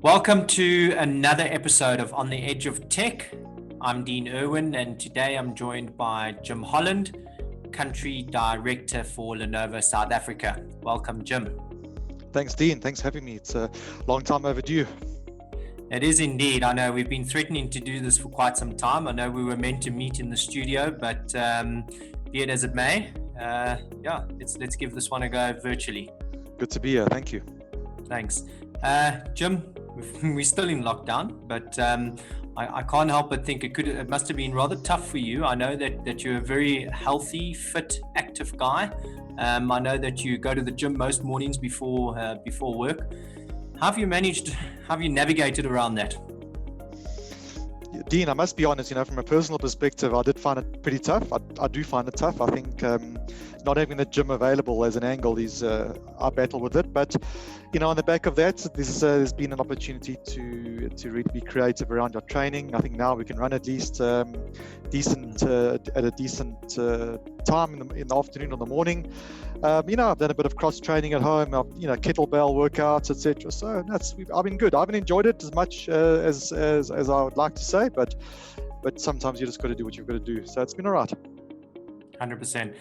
Welcome to another episode of On the Edge of Tech. I'm Dean Irwin, and today I'm joined by Jim Holland, Country Director for Lenovo South Africa. Welcome, Jim. Thanks, Dean. Thanks for having me. It's a long time overdue. It is indeed. I know we've been threatening to do this for quite some time. I know we were meant to meet in the studio, but be it as it may, let's give this one a go virtually. Good to be here. Thank you. Thanks. Jim, we're still in lockdown, but I can't help but think it must have been rather tough for you. I know that you're a very healthy, fit, active guy. I know that you go to the gym most mornings before work. How have you navigated around that? Dean, I must be honest, from a personal perspective, I did find it pretty tough. I do find it tough. I think not having the gym available as an angle is, I battle with it. But, on the back of that, there's been an opportunity to really be creative around your training. I think now we can run at least decent at a decent time in the afternoon or the morning. I've done a bit of cross training at home, kettlebell workouts, etc. So I've been good. I haven't enjoyed it as much as I would like to say, but sometimes you just got to do what you've got to do. So it's been all right. 100%.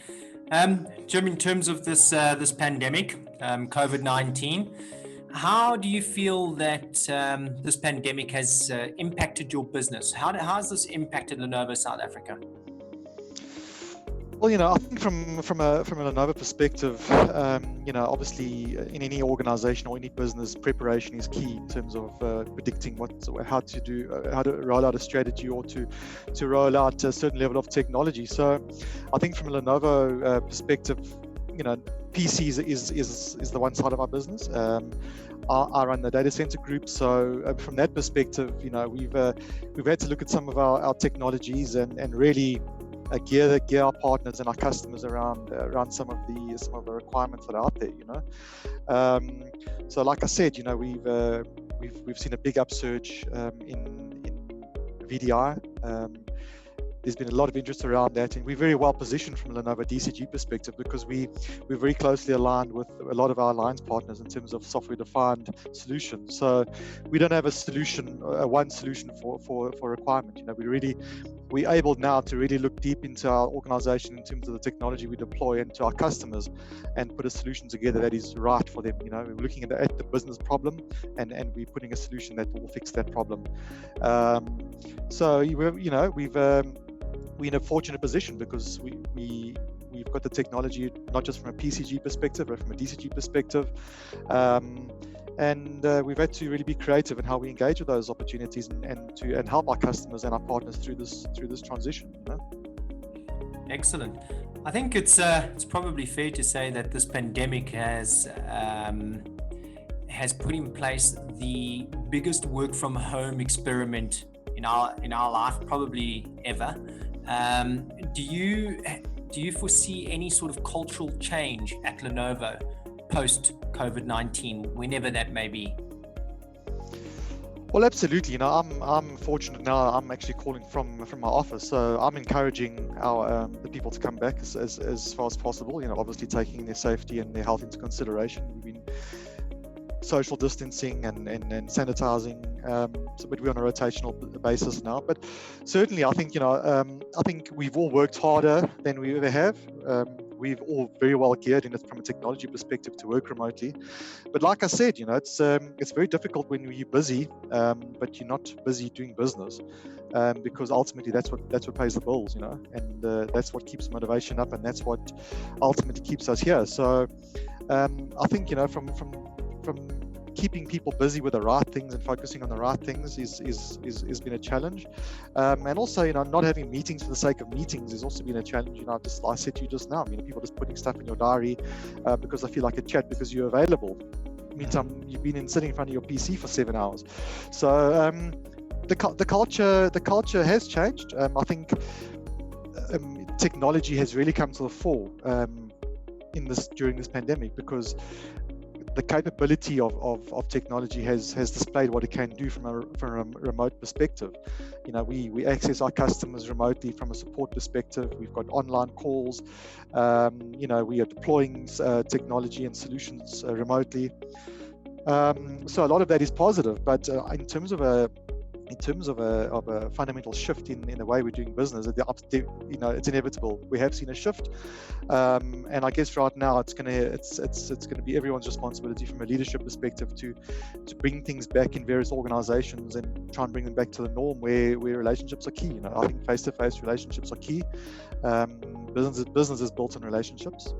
Jim, in terms of this pandemic, COVID-19, how do you feel that this pandemic has impacted your business? How has this impacted Lenovo South Africa? Well, I think from a Lenovo perspective, obviously in any organization or any business, preparation is key in terms of predicting how to roll out a strategy or to roll out a certain level of technology. So I think from a Lenovo perspective, PCs is the one side of our business. I run the data center group, so from that perspective, we've had to look at some of our technologies and really gear our partners and our customers around some of the requirements that are out there. So like I said, we've seen a big upsurge in VDI. There's been a lot of interest around that, and we're very well positioned from a Lenovo DCG perspective because we're very closely aligned with a lot of our alliance partners in terms of software-defined solutions. So we don't have one solution for requirement. We're able now to really look deep into our organization in terms of the technology we deploy into our customers and put a solution together that is right for them. We're looking at the business problem and we're putting a solution that will fix that problem. We're in a fortunate position because we've got the technology not just from a PCG perspective but from a DCG perspective, and we've had to really be creative in how we engage with those opportunities and help our customers and our partners through this transition. Excellent. I think it's probably fair to say that this pandemic has put in place the biggest work from home experiment in our life probably ever. Do you foresee any sort of cultural change at Lenovo post COVID-19, whenever that may be? Well, absolutely. I'm fortunate now. I'm actually calling from my office, so I'm encouraging the people to come back as far as possible. Obviously taking their safety and their health into consideration. We've been social distancing and sanitizing, but we're on a rotational basis now. But certainly, I think we've all worked harder than we ever have. We've all very well geared in it from a technology perspective to work remotely. But like I said, it's very difficult when you're busy, but you're not busy doing business, because ultimately that's what pays the bills, and that's what keeps motivation up, and that's what ultimately keeps us here. So I think from keeping people busy with the right things and focusing on the right things is been a challenge, and also not having meetings for the sake of meetings has also been a challenge. I said to you just now, people just putting stuff in your diary because I feel like a chat because you're available. Meantime, you've been sitting in front of your PC for 7 hours. So the culture has changed. I think technology has really come to the fore during this pandemic, because the capability of technology has displayed what it can do from a remote perspective. We access our customers remotely from a support perspective. We've got online calls. We are deploying technology and solutions remotely. So a lot of that is positive, but in terms of a fundamental shift in the way we're doing business, it's inevitable. We have seen a shift, and I guess right now it's gonna be everyone's responsibility from a leadership perspective to bring things back in various organizations and try and bring them back to the norm where relationships are key. I think face-to-face relationships are key. Business is built on relationships.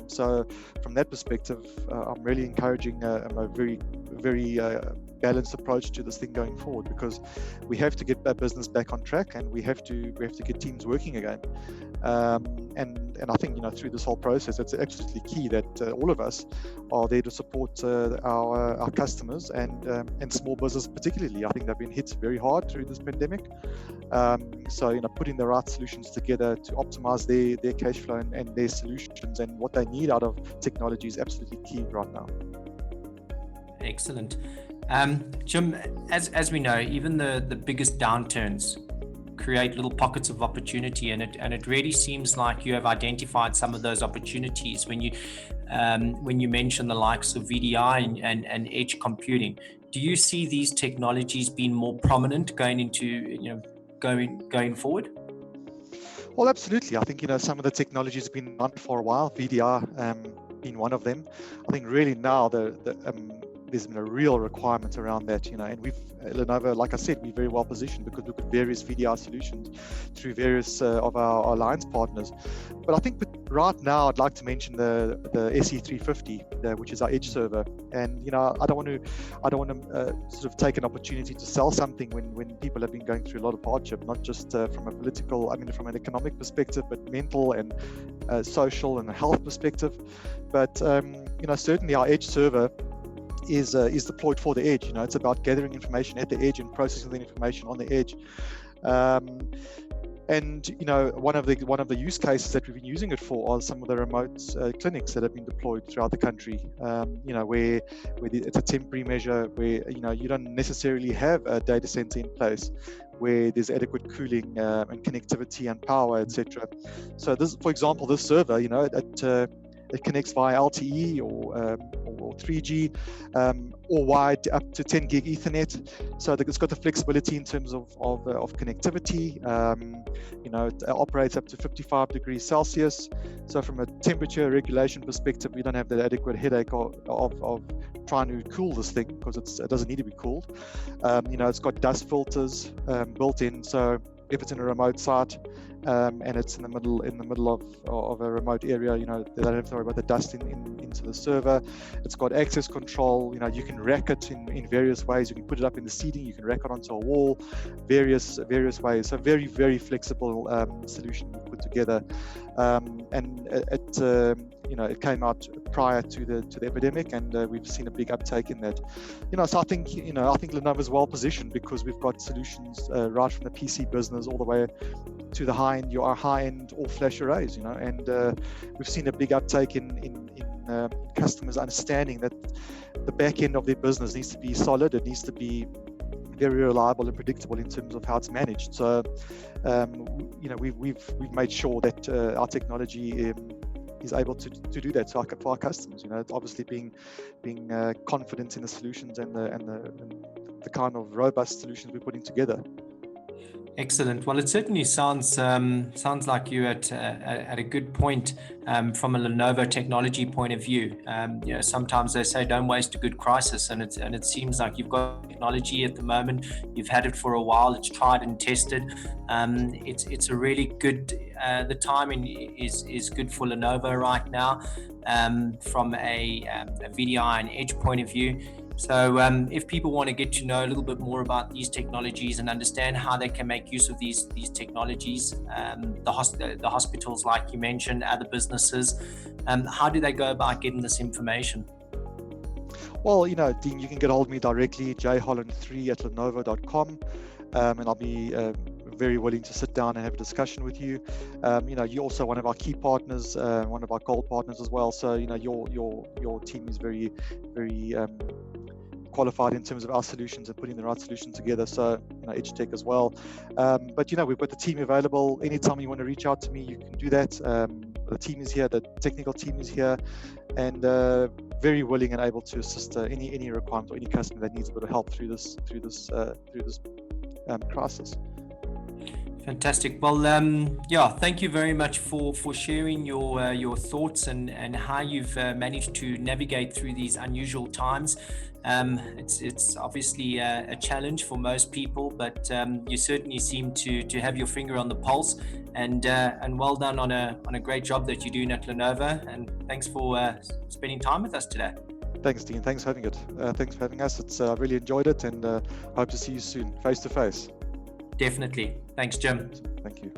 So from that perspective, I'm really encouraging a very balanced approach to this thing going forward, because we have to get that business back on track, and we have to get teams working again. And I think through this whole process, it's absolutely key that all of us are there to support our customers and small business particularly. I think they've been hit very hard through this pandemic. So putting the right solutions together to optimize their cash flow and their solutions and what they need out of technology is absolutely key right now. Excellent. Jim, as we know, even the biggest downturns create little pockets of opportunity, and it really seems like you have identified some of those opportunities when you mention the likes of VDI and edge computing. Do you see these technologies being more prominent going forward? Well, absolutely. I think some of the technologies have been on for a while. VDI being one of them. I think really now there's been a real requirement around that, and Lenovo, like I said, we're very well positioned because we've got various VDI solutions through various of our alliance partners. But I think right now I'd like to mention the SE350, which is our edge server. And I don't want to sort of take an opportunity to sell something when people have been going through a lot of hardship, not just from an economic perspective, but mental and social and health perspective. But certainly our edge server is deployed for the edge. It's about gathering information at the edge and processing the information on the edge. And one of the use cases that we've been using it for are some of the remote clinics that have been deployed throughout the country. Where it's a temporary measure, where you don't necessarily have a data center in place, where there's adequate cooling and connectivity and power, etc. So this, for example, this server, it connects via LTE or 3G or wired up to 10 gig Ethernet, so that it's got the flexibility in terms of connectivity. It operates up to 55 degrees Celsius. So from a temperature regulation perspective, we don't have that adequate headache of trying to cool this thing, because it doesn't need to be cooled. It's got dust filters built in, so if it's in a remote site and it's in the middle of a remote area, they don't have to worry about the dust into the server. It's got access control. You can rack it in various ways. You can put it up in the seating. You can rack it onto a wall, various ways. So very, very flexible solution we put together, and it came out prior to the epidemic, and we've seen a big uptake in that. So I think Lenovo is well positioned because we've got solutions right from the PC business all the way to the high-end all-flash arrays. And we've seen a big uptake in customers understanding that the back end of their business needs to be solid. It needs to be very reliable and predictable in terms of how it's managed. So, we've made sure that our technology is able to do that for our customers. It's obviously being confident in the solutions and the kind of robust solutions we're putting together. Excellent. Well, it certainly sounds like you're at a good point from a Lenovo technology point of view. Sometimes they say don't waste a good crisis, and it seems like you've got technology at the moment. You've had it for a while. It's tried and tested. It's a really good. The timing is good for Lenovo right now from a VDI and edge point of view. So if people want to get to know a little bit more about these technologies and understand how they can make use of these technologies, the hospitals, like you mentioned, other businesses, how do they go about getting this information? Well, Dean, you can get hold of me directly, jholland3@lenovo.com, and I'll be very willing to sit down and have a discussion with you. You're also one of our key partners, one of our gold partners as well. So your team is very, very qualified in terms of our solutions and putting the right solution together. So EdgeTech as well. But we've got the team available. Anytime you want to reach out to me, you can do that. The team is here. The technical team is here, and very willing and able to assist any requirement or any customer that needs a bit of help through this crisis. Fantastic. Well, yeah, thank you very much for sharing your thoughts and how you've managed to navigate through these unusual times. It's obviously a challenge for most people, but you certainly seem to have your finger on the pulse, and well done on a great job that you're doing at Lenovo. And thanks for spending time with us today. Thanks, Dean. Thanks for having it. Thanks for having us. I really enjoyed it, and hope to see you soon, face to face. Definitely. Thanks, Jim. Thank you.